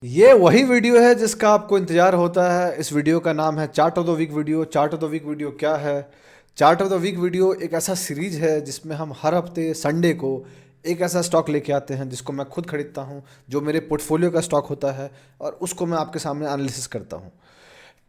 ये वही वीडियो है जिसका आपको इंतज़ार होता है। इस वीडियो का नाम है chart of the week video. Chart of the week video क्या है? Chart of the week video एक ऐसा सीरीज है जिसमें हम हर हफ्ते संडे को एक ऐसा स्टॉक लेके आते हैं जिसको मैं खुद खरीदता हूँ, जो मेरे पोर्टफोलियो का स्टॉक होता है, और उसको मैं आपके सामने एनालिसिस करता हूँ।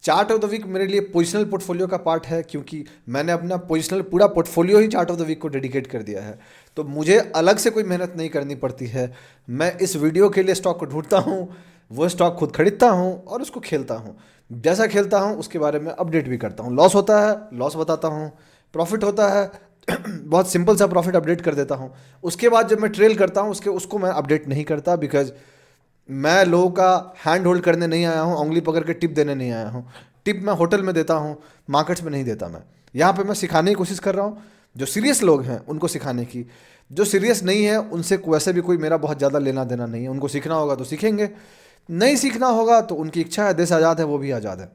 चार्ट ऑफ द वीक मेरे लिए पोजिशनल पोर्टफोलियो का पार्ट है, क्योंकि मैंने अपना पोजिशनल पूरा पोर्टफोलियो ही चार्ट ऑफ द वीक को डेडिकेट कर दिया है। तो मुझे अलग से कोई मेहनत नहीं करनी पड़ती है। मैं इस वीडियो के लिए स्टॉक को ढूंढता हूँ, वो स्टॉक खुद खरीदता हूँ और उसको खेलता हूँ। जैसा खेलता हूँ उसके बारे में अपडेट भी करता हूँ। लॉस होता है लॉस बताता हूँ, प्रॉफिट होता है बहुत सिंपल सा प्रॉफिट अपडेट कर देता हूँ। उसके बाद जब मैं ट्रेल करता हूँ उसको मैं अपडेट नहीं करता, बिकॉज मैं लोगों का हैंड होल्ड करने नहीं आया हूँ, उंगली पकड़ के टिप देने नहीं आया हूँ। टिप मैं होटल में देता हूँ, मार्केट्स में नहीं देता। मैं यहाँ पे मैं सिखाने की कोशिश कर रहा हूँ, जो सीरियस लोग हैं उनको सिखाने की। जो सीरियस नहीं है उनसे वैसे भी कोई मेरा बहुत ज़्यादा लेना देना नहीं है। उनको सीखना होगा तो सीखेंगे, नहीं सीखना होगा तो उनकी इच्छा है। देश आज़ाद है, वो भी आज़ाद है।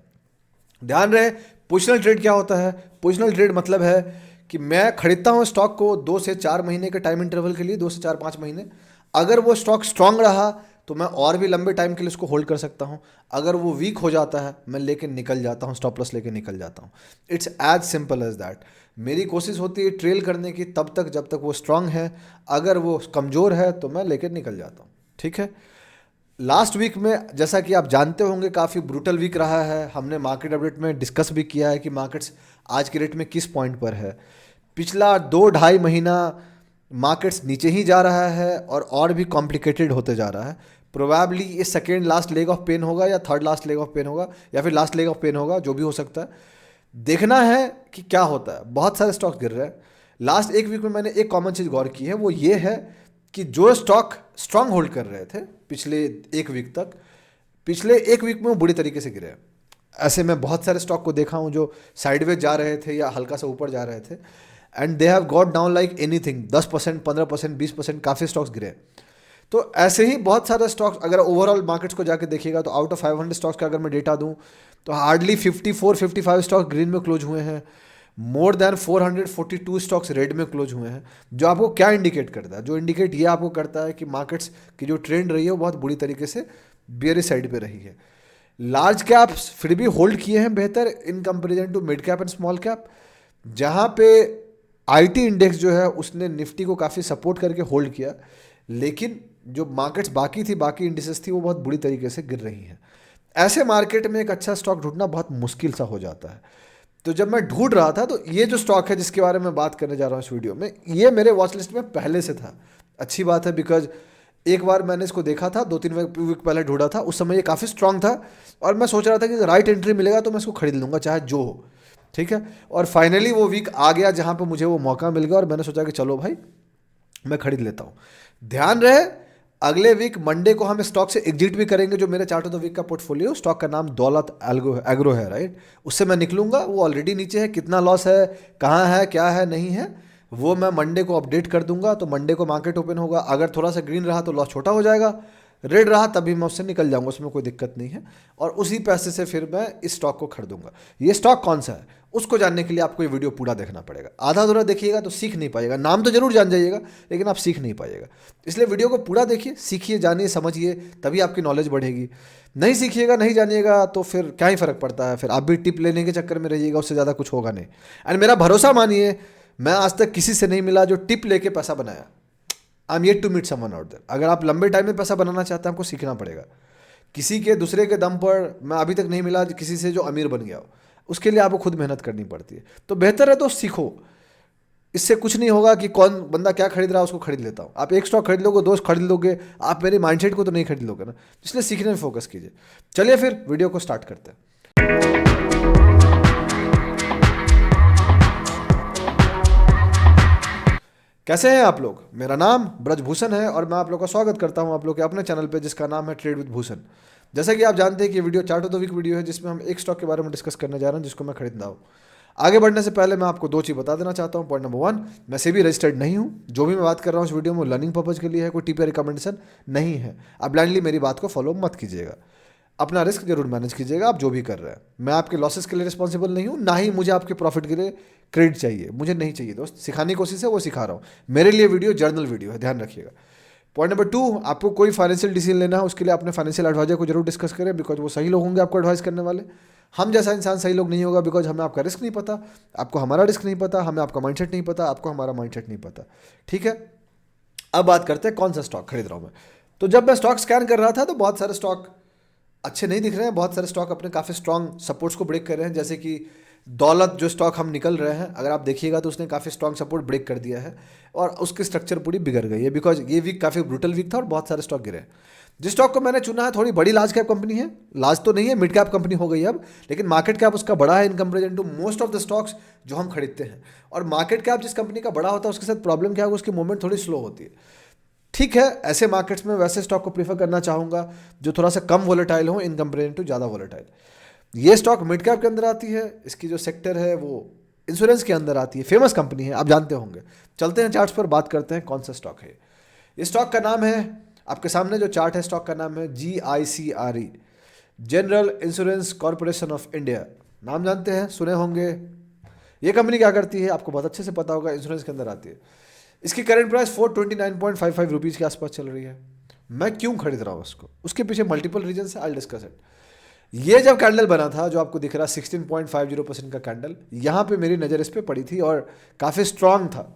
ध्यान रहे, पोजिशनल ट्रेड क्या होता है? पोजिशनल ट्रेड मतलब है कि मैं खरीदता हूँ स्टॉक को 2 से 4 महीने के टाइम इंटरवल के लिए, 2 से 4 5 महीने। अगर वो स्टॉक स्ट्रांग रहा तो मैं और भी लंबे टाइम के लिए उसको होल्ड कर सकता हूँ। अगर वो वीक हो जाता है मैं लेके निकल जाता हूँ, स्टॉप लॉस लेके निकल जाता हूँ। It's as simple as that. मेरी कोशिश होती है ट्रेल करने की तब तक जब तक वो स्ट्रांग है। अगर वो कमज़ोर है तो मैं लेके निकल जाता हूँ। ठीक है। लास्ट वीक में जैसा कि आप जानते होंगे काफ़ी ब्रूटल वीक रहा है। हमने मार्केट अपडेट में डिस्कस भी किया है कि मार्केट्स आज के रेट में किस पॉइंट पर है। पिछला 2 ढाई महीना मार्केट्स नीचे ही जा रहा है और भी कॉम्प्लिकेटेड होते जा रहा है। प्रोबेबली ये second last leg of pain होगा या third last leg of pain होगा या फिर लास्ट लेग ऑफ पेन होगा, जो भी हो सकता है। देखना है कि क्या होता है। बहुत सारे स्टॉक्स गिर रहे हैं। लास्ट एक वीक में मैंने एक कॉमन चीज़ गौर की है, वो ये है कि जो स्टॉक स्ट्रांग होल्ड कर रहे थे पिछले एक वीक तक, पिछले एक वीक में वो बुरी तरीके से गिरे हैं। ऐसे मैं बहुत सारे स्टॉक को देखा हूँ जो साइडवेज जा रहे थे या हल्का सा ऊपर जा रहे थे, and they have got down like anything. 10%, 15%, 20%, काफ़ी स्टॉक्स गिरे। तो ऐसे ही बहुत सारे स्टॉक्स, अगर ओवरऑल मार्केट्स को जाके देखिएगा तो आउट ऑफ 500 स्टॉक्स का अगर मैं डेटा दूं तो हार्डली 54-55 स्टॉक्स ग्रीन में क्लोज हुए हैं। मोर देन 442 स्टॉक्स रेड में क्लोज हुए हैं। जो आपको क्या इंडिकेट करता है? जो इंडिकेट ये आपको करता है कि मार्केट्स की जो ट्रेंड रही है वो बहुत बुरी तरीके से बेयरिश साइड पे रही है। लार्ज कैप्स फिर भी होल्ड किए हैं बेहतर in comparison to mid cap and small cap. जहाँ पे आईटी इंडेक्स जो है उसने निफ्टी को काफ़ी सपोर्ट करके होल्ड किया, लेकिन जो मार्केट्स बाकी थी, बाकी इंडिसेस थी, वो बहुत बुरी तरीके से गिर रही हैं। ऐसे मार्केट में एक अच्छा स्टॉक ढूंढना बहुत मुश्किल सा हो जाता है। तो जब मैं ढूंढ रहा था तो ये जो स्टॉक है जिसके बारे में बात करने जा रहा हूँ इस वीडियो में, ये मेरे वॉच लिस्ट में पहले से था। अच्छी बात है, बिकॉज एक बार मैंने इसको देखा था, 2-3 वीक पहले ढूंढा था, उस समय ये काफ़ी स्ट्रांग था और मैं सोच रहा था कि राइट एंट्री मिलेगा तो मैं इसको खरीद लूँगा चाहे जो हो। ठीक है। और फाइनली वो वीक आ गया जहाँ पे मुझे वो मौका मिल गया और मैंने सोचा कि चलो भाई मैं खरीद लेता हूँ। ध्यान रहे, अगले वीक मंडे को हम स्टॉक से एग्जिट भी करेंगे। जो मेरे चार्ट ऑफ द वीक का पोर्टफोलियो, स्टॉक का नाम दौलत एग्रो है, राइट। उससे मैं निकलूंगा, वो ऑलरेडी नीचे है। कितना लॉस है, कहाँ है, क्या है, नहीं है, वो मैं मंडे को अपडेट कर दूंगा। तो मंडे को मार्केट ओपन होगा, अगर थोड़ा सा ग्रीन रहा तो लॉस छोटा हो जाएगा, रेड रहा तभी मैं उससे निकल जाऊंगा, उसमें कोई दिक्कत नहीं है। और उसी पैसे से फिर मैं इस स्टॉक को खरीदूंगा। ये स्टॉक कौन सा है उसको जानने के लिए आपको ये वीडियो पूरा देखना पड़ेगा। आधा अधूरा देखिएगा तो सीख नहीं पाइएगा। नाम तो जरूर जान जाइएगा लेकिन आप सीख नहीं पाइएगा। इसलिए वीडियो को पूरा देखिए, सीखिए, जानिए, समझिए, तभी आपकी नॉलेज बढ़ेगी। नहीं सीखिएगा, नहीं जानिएगा तो फिर क्या ही फर्क पड़ता है। फिर आप भी टिप लेने के चक्कर में रहिएगा, उससे ज़्यादा कुछ होगा नहीं। एंड मेरा भरोसा मानिए, मैं आज तक किसी से नहीं मिला जो टिप लेके पैसा बनाया। I am yet to meet someone out there. अगर आप लंबे टाइम में पैसा बनाना चाहते हैं, आपको सीखना पड़ेगा। किसी के दूसरे के दम पर मैं अभी तक नहीं मिला किसी से जो अमीर बन गया हो। उसके लिए आपको खुद मेहनत करनी पड़ती है। तो बेहतर है तो सीखो। इससे कुछ नहीं होगा कि कौन बंदा क्या खरीद रहा है उसको खरीद लेता हूँ। आप एक स्टॉक खरीद लोगे, 2 खरीद लोगे, आप मेरे माइंडसेट को तो नहीं खरीद लोगे ना। इसलिए सीखने में फोकस कीजिए। चलिए फिर वीडियो को स्टार्ट करते हैं। कैसे हैं आप लोग? मेरा नाम ब्रजभूषण है और मैं आप लोग का स्वागत करता हूं आप लोग के अपने चैनल पे जिसका नाम है ट्रेड विद भूषण। जैसा कि आप जानते हैं कि video chart of the week video है जिसमें हम एक स्टॉक के बारे में डिस्कस करने जा रहे हैं जिसको मैं खरीदना हूं। आगे बढ़ने से पहले मैं आपको 2 चीज़ बता देना चाहता हूं। पॉइंट नंबर 1, मैं सेबी रजिस्टर्ड नहीं हूं। जो भी मैं बात कर रहा हूं इस वीडियो में लर्निंग पर्पज़ के लिए है, कोई टिप या रिकमेंडेशन नहीं है। आप ब्लाइंडली मेरी बात को फॉलो मत कीजिएगा। अपना रिस्क जरूर मैनेज कीजिएगा आप जो भी कर रहे हैं। मैं आपके लॉसेस के लिए रिस्पॉन्सिबल नहीं हूँ, ना ही मुझे आपके प्रॉफिट के लिए क्रेडिट चाहिए। मुझे नहीं चाहिए दोस्त। सिखाने की कोशिश है वो सिखा रहा हूँ। मेरे लिए वीडियो जर्नल वीडियो है, ध्यान रखिएगा। पॉइंट नंबर 2, आपको कोई फाइनेंशियल डिसीजन लेना है उसके लिए अपने फाइनेंशियल एडवाइजर को जरूर डिस्कस करें, बिकॉज वो सही लोग होंगे आपको एडवाइस करने वाले। हम जैसा इंसान सही लोग नहीं होगा, बिकॉज हमें आपका रिस्क नहीं पता, आपको हमारा रिस्क नहीं पता, हमें आपका माइंडसेट नहीं पता, आपको हमारा माइंडसेट नहीं पता। ठीक है, अब बात करते हैं कौन सा स्टॉक खरीद रहा हूँ मैं। तो जब मैं स्टॉक स्कैन कर रहा था तो बहुत सारे स्टॉक अच्छे नहीं दिख रहे हैं, बहुत सारे स्टॉक अपने काफ़ी स्ट्रॉन्ग सपोर्ट्स को ब्रेक कर रहे हैं, जैसे कि दौलत जो स्टॉक हम निकल रहे हैं, अगर आप देखिएगा तो उसने काफ़ी स्ट्रॉन्ग सपोर्ट ब्रेक कर दिया है और उसकी स्ट्रक्चर पूरी बिगड़ गई है, बिकॉज ये वीक काफ़ी ब्रूटल वीक था और बहुत सारे स्टॉक गिरे हैं। जिस स्टॉक को मैंने चुना है थोड़ी बड़ी लार्ज कैप कंपनी है, लार्ज तो नहीं है, मिड कैप कंपनी हो गई अब, लेकिन मार्केट कैप उसका बड़ा है in comparison to most of the stocks जो हम खरीदते हैं। और मार्केट कैप जिस कंपनी का बड़ा होता है उसके साथ प्रॉब्लम क्या है, उसकी मूवमेंट थोड़ी स्लो होती है। ठीक है, ऐसे मार्केट्स में वैसे स्टॉक को प्रीफर करना चाहूँगा जो थोड़ा सा कम वोलेटाइल हो इन कंपेरिजन टू ज़्यादा वोलेटाइल। ये स्टॉक मिड कैप के अंदर आती है, इसकी जो सेक्टर है वो इंश्योरेंस के अंदर आती है, फेमस कंपनी है, आप जानते होंगे। चलते हैं चार्ट्स पर, बात करते हैं कौन सा स्टॉक है। इस स्टॉक का नाम है, आपके सामने जो चार्ट है स्टॉक का नाम है GICRE, general insurance corporation of India. नाम जानते हैं, सुने होंगे। ये कंपनी क्या करती है आपको बहुत अच्छे से पता होगा, इंश्योरेंस के अंदर आती है। इसकी करंट प्राइस 429.55 रुपीज़ के आसपास चल रही है। मैं क्यों खरीद रहा हूँ उसको, उसके पीछे मल्टीपल रीजन है, आई डिस्कस इट। ये जब कैंडल बना था जो आपको दिख रहा 16.50% का कैंडल, यहाँ पे मेरी नज़र इस पर पड़ी थी और काफ़ी स्ट्रांग था।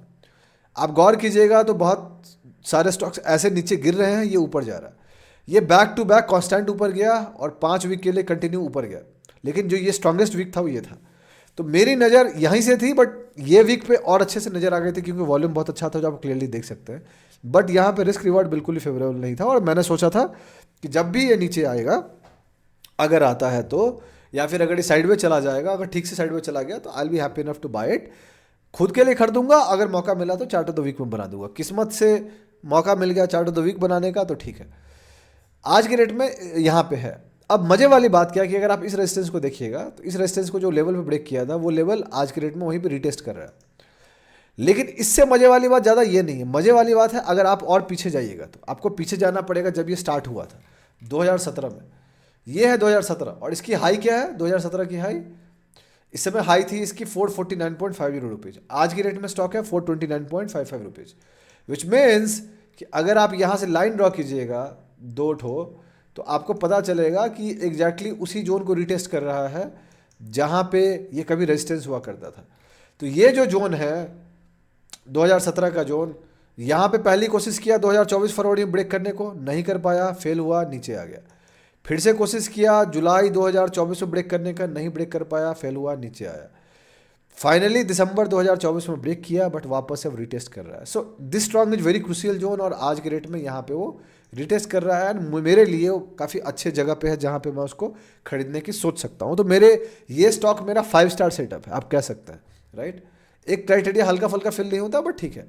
आप गौर कीजिएगा तो बहुत सारे स्टॉक्स ऐसे नीचे गिर रहे हैं, ये ऊपर जा रहा है। ये बैक टू बैक कांस्टेंट ऊपर गया और 5 वीक के लिए कंटिन्यू ऊपर गया, लेकिन जो ये स्ट्रांगेस्ट वीक था वो ये था। तो मेरी नज़र यहीं से थी, बट ये वीक पे और अच्छे से नज़र आ गई थी क्योंकि वॉल्यूम बहुत अच्छा था जो आप क्लियरली देख सकते हैं। बट यहाँ पे रिस्क रिवार्ड बिल्कुल ही फेवरेबल नहीं था और मैंने सोचा था कि जब भी ये नीचे आएगा, अगर आता है तो, या फिर अगर ये साइडवे चला जाएगा, अगर ठीक से साइडवे चला गया तो I will be happy enough to buy it. खुद के लिए खरीदूंगा, अगर मौका मिला तो चार्ट ऑफ द वीक में बना दूंगा। किस्मत से मौका मिल गया चार्ट ऑफ द वीक बनाने का तो ठीक है। आज के रेट में यहाँ पे है। अब मजे वाली बात क्या है कि अगर आप इस रेजिस्टेंस को देखिएगा तो इस रेजिस्टेंस को जो लेवल पे ब्रेक किया था वो लेवल आज के रेट में वहीं पे रिटेस्ट कर रहा है। लेकिन इससे मजे वाली बात ज़्यादा ये नहीं है, मजे वाली बात है अगर आप और पीछे जाइएगा तो आपको पीछे जाना पड़ेगा जब ये स्टार्ट हुआ था 2017 में। ये है 2017 और इसकी हाई क्या है, 2017 की हाई, इस समय हाई थी इसकी 449.50 रुपीज़। आज की रेट में स्टॉक है 429.55 रुपीज़, विच मीन्स कि अगर आप यहाँ से लाइन ड्रॉ कीजिएगा 2 ठो तो आपको पता चलेगा कि एग्जैक्टली उसी जोन को रिटेस्ट कर रहा है जहाँ पे ये कभी रेजिस्टेंस हुआ करता था। तो ये जो जोन है 2017 का जोन, यहाँ पे पहली कोशिश किया 2024 फरवरी में ब्रेक करने को, नहीं कर पाया, फेल हुआ, नीचे आ गया। फिर से कोशिश किया जुलाई 2024 में ब्रेक करने का, नहीं ब्रेक कर पाया, फेल हुआ, नीचे आया। फाइनली दिसंबर 2024 में ब्रेक किया बट वापस अब रिटेस्ट कर रहा है। So this strong is very crucial zone और आज के रेट में यहाँ पे वो रिटेस्ट कर रहा है एंड मेरे लिए वो काफ़ी अच्छे जगह पे है जहाँ पे मैं उसको खरीदने की सोच सकता हूँ। तो मेरे ये स्टॉक मेरा 5 स्टार सेटअप है, आप कह सकते हैं, राइट। एक क्राइटेरिया हल्का फुल्का फिल नहीं होता बट ठीक है।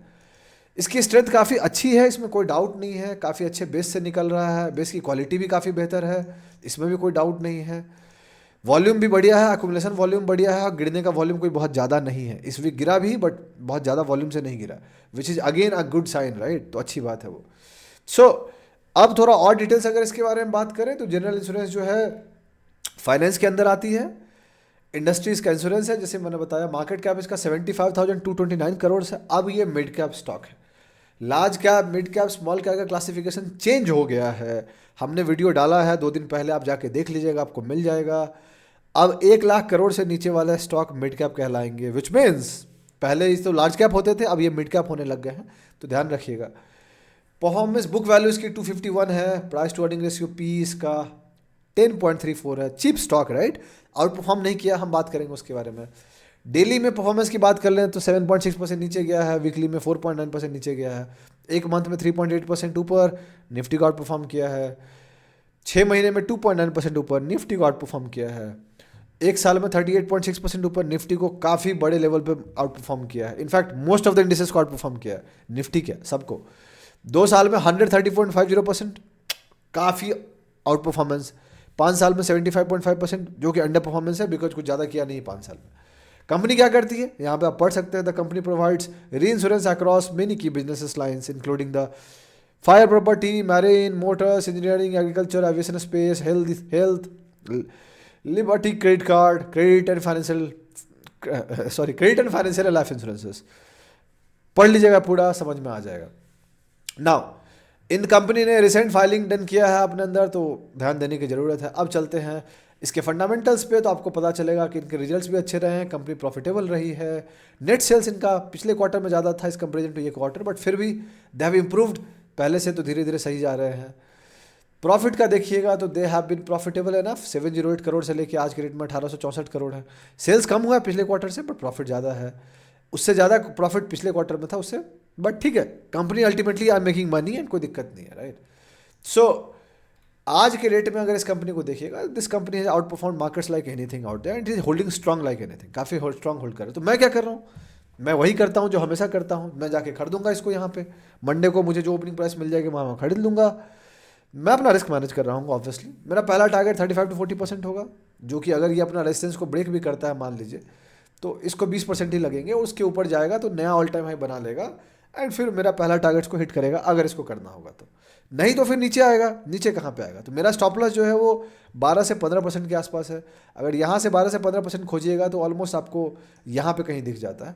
इसकी स्ट्रेंथ काफ़ी अच्छी है, इसमें कोई डाउट नहीं है, काफ़ी अच्छे बेस से निकल रहा है, बेस की क्वालिटी भी काफ़ी बेहतर है, इसमें भी कोई डाउट नहीं है। वॉल्यूम भी बढ़िया है, एक्यूमुलेशन वॉल्यूम बढ़िया है, गिरने का वॉल्यूम कोई बहुत ज़्यादा नहीं है। इस वीक गिरा भी बट बहुत ज़्यादा वॉल्यूम से नहीं गिरा, which is again a good sign, right. तो अच्छी बात है वो। सो अब थोड़ा और डिटेल्स अगर इसके बारे में बात करें तो जनरल इंश्योरेंस जो है फाइनेंस के अंदर आती है, इंडस्ट्रीज का इंश्योरेंस है। जैसे मैंने बताया मार्केट कैप इसका 75,229 करोड़ है। अब ये मिड कैप स्टॉक है। Large cap, mid cap, small cap का क्लासिफिकेशन चेंज हो गया है। हमने वीडियो डाला है 2 दिन पहले, आप जाके देख लीजिएगा, आपको मिल जाएगा। अब 1 लाख करोड़ से नीचे वाले स्टॉक मिड कैप कहलाएंगे, विच मीन्स पहले इस तो लार्ज कैप होते थे, अब ये मिड कैप होने लग गए हैं, तो ध्यान रखिएगा। परफॉर्मेंस बुक वैल्यू इसकी 251 है, price to earning ratio P इसका 10.34 है। Cheap stock, right. Outperform नहीं किया, हम बात करेंगे उसके बारे में। डेली में परफॉर्मेंस की बात कर लें तो 7.6% नीचे गया है, वीकली में 4.9% नीचे गया है, एक मंथ में 3.8% ऊपर निफ्टी को आउट परफॉर्म किया है, 6 महीने में 2.9% ऊपर निफ्टी को आउट परफॉर्म किया है, एक साल में 38.6% ऊपर निफ्टी को काफ़ी बड़े लेवल पे आउट परफॉर्म किया है। In fact most of the indices को आउट परफॉर्म किया है, निफ्टी क्या सबको। 2 साल में 130.50%, काफ़ी आउट परफॉर्मेंस। 5 साल में 75.5%, जो कि अंडर परफॉर्मेंस है बिकॉज कुछ ज़्यादा किया नहीं 5 साल में। कंपनी क्या करती है यहाँ पे आप पढ़ सकते हैं, द कंपनी प्रोवाइड्स री इंश्योरेंस अक्रॉस मेनी की business lines including the fire, property, marine, Motors, engineering, agriculture, aviation, space, health, liberty, credit card, credit and financial life insurances. पढ़ लीजिएगा पूरा, समझ में आ जाएगा। नाउ इन कंपनी ने रिसेंट फाइलिंग डन किया है अपने अंदर, तो ध्यान देने की ज़रूरत है। अब चलते हैं इसके फंडामेंटल्स पे, तो आपको पता चलेगा कि इनके रिजल्ट्स भी अच्छे रहे हैं, कंपनी प्रॉफिटेबल रही है। नेट सेल्स इनका पिछले क्वार्टर में ज़्यादा था इस कंपेरिजन टू ये क्वार्टर, बट फिर भी दे हैव इम्प्रूव्ड पहले से, तो धीरे धीरे सही जा रहे हैं। प्रॉफिट का देखिएगा तो they have been profitable enough, 708 crore से लेके आज के रेट में 1864 करोड़ है। सेल्स कम हुआ है पिछले क्वार्टर से, बट प्रॉफिट ज़्यादा है, उससे ज़्यादा प्रॉफिट पिछले क्वार्टर में था उससे, बट ठीक है, company ultimately are making money and कोई दिक्कत नहीं है, राइट। सो आज के रेट में अगर इस कंपनी को देखिएगा, this company has outperform markets like anything out there and it is holding strong like anything, काफ़ी स्ट्रॉन्ग होल्ड कर रहा है। तो मैं क्या कर रहा हूँ, मैं वही करता हूँ जो हमेशा करता हूँ, मैं जाके खरीदूंगा इसको यहाँ पे, मंडे को मुझे जो ओपनिंग प्राइस मिल जाएगी वहाँ खरीद लूँगा। मैं अपना रिस्क मैनेज कर रहा हूँ ऑब्वियसली। मेरा पहला टारगेट 35 to 40% होगा, जो कि अगर ये अपना रेजिस्टेंस को ब्रेक भी करता है मान लीजिए, तो इसको 20% ही लगेंगे, और उसके ऊपर जाएगा तो नया ऑल टाइम हाई बना लेगा एंड फिर मेरा पहला टारगेट को हिट करेगा अगर इसको करना होगा तो। नहीं तो फिर नीचे आएगा, नीचे कहाँ पे आएगा, तो मेरा स्टॉप लॉस जो है वो 12 से 15% के आसपास है। अगर यहाँ से 12 से 15% खोजिएगा तो ऑलमोस्ट आपको यहाँ पे कहीं दिख जाता है,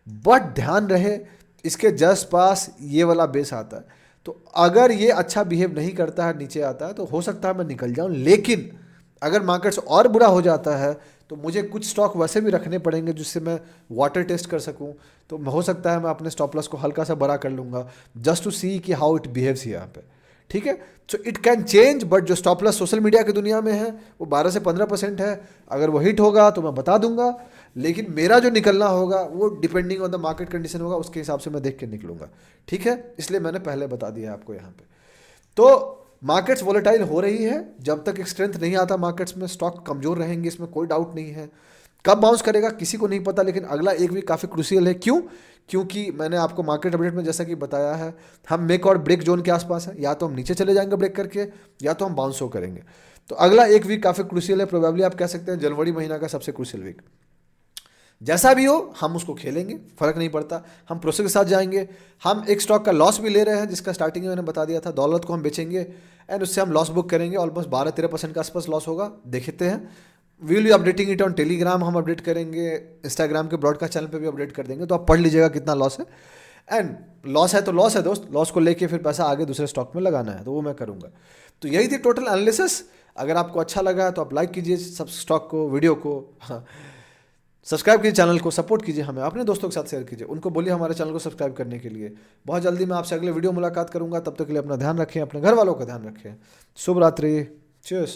बट ध्यान रहे इसके जस्ट पास ये वाला बेस आता है, तो अगर ये अच्छा बिहेव नहीं करता है, नीचे आता है, तो हो सकता है मैं निकल जाऊँ। लेकिन अगर मार्केट्स और बुरा हो जाता है तो मुझे कुछ स्टॉक वैसे भी रखने पड़ेंगे जिससे मैं वाटर टेस्ट कर सकूं, तो हो सकता है मैं अपने स्टॉप लॉस को हल्का सा बड़ा कर लूँगा जस्ट टू सी कि हाउ इट बिहेव्स यहाँ पे, ठीक है। So it can change, but जो स्टॉप लॉस सोशल मीडिया की दुनिया में है वो 12 से 15% है। अगर वो हिट होगा तो मैं बता दूंगा, लेकिन मेरा जो निकलना होगा वो depending on the market condition होगा, उसके हिसाब से मैं देख के निकलूंगा, ठीक है। इसलिए मैंने पहले बता दिया आपको यहाँ पे। तो मार्केट्स वोलेटाइल हो रही है, जब तक एक स्ट्रेंथ नहीं आता मार्केट्स में स्टॉक कमजोर रहेंगे, इसमें कोई डाउट नहीं है। कब बाउंस करेगा किसी को नहीं पता, लेकिन अगला एक वीक काफ़ी क्रूशियल है। क्यों? क्योंकि मैंने आपको मार्केट अपडेट में जैसा कि बताया है, हम मेक और ब्रेक जोन के आसपास है, या तो हम नीचे चले जाएंगे ब्रेक करके, या तो हम बाउंस हो करेंगे। तो अगला एक वीक काफ़ी क्रूशियल है, प्रोबेबली आप कह सकते हैं जनवरी महीना का सबसे क्रूशियल वीक। जैसा भी हो हम उसको खेलेंगे, फर्क नहीं पड़ता, हम प्रोसेस के साथ जाएंगे। हम एक स्टॉक का लॉस भी ले रहे हैं जिसका स्टार्टिंग में मैंने बता दिया था, दौलत को हम बेचेंगे एंड उससे हम लॉस बुक करेंगे, ऑलमोस्ट 12-13% के आसपास लॉस होगा, देखते हैं। We will be updating it on Telegram, हम अपडेट करेंगे, इंस्टाग्राम के ब्रॉडकास्ट चैनल पे भी अपडेट कर देंगे, तो आप पढ़ लीजिएगा कितना लॉस है। एंड लॉस है तो लॉस है दोस्त, लॉस को लेके फिर पैसा आगे दूसरे स्टॉक में लगाना है, तो वो मैं करूँगा। तो यही थी टोटल एनालिसिस। अगर आपको अच्छा लगा तो आप लाइक कीजिए सब स्टॉक को, वीडियो को, हाँ सब्सक्राइब कीजिए, चैनल को सपोर्ट कीजिए, हमें अपने दोस्तों के साथ शेयर कीजिए, उनको बोलिए हमारे चैनल को सब्सक्राइब करने के लिए। बहुत जल्दी मैं आपसे अगले वीडियो मुलाकात करूंगा, तब तक के लिए अपना ध्यान रखें, अपने घर वालों का ध्यान रखें। शुभ रात्रि, चीयर्स।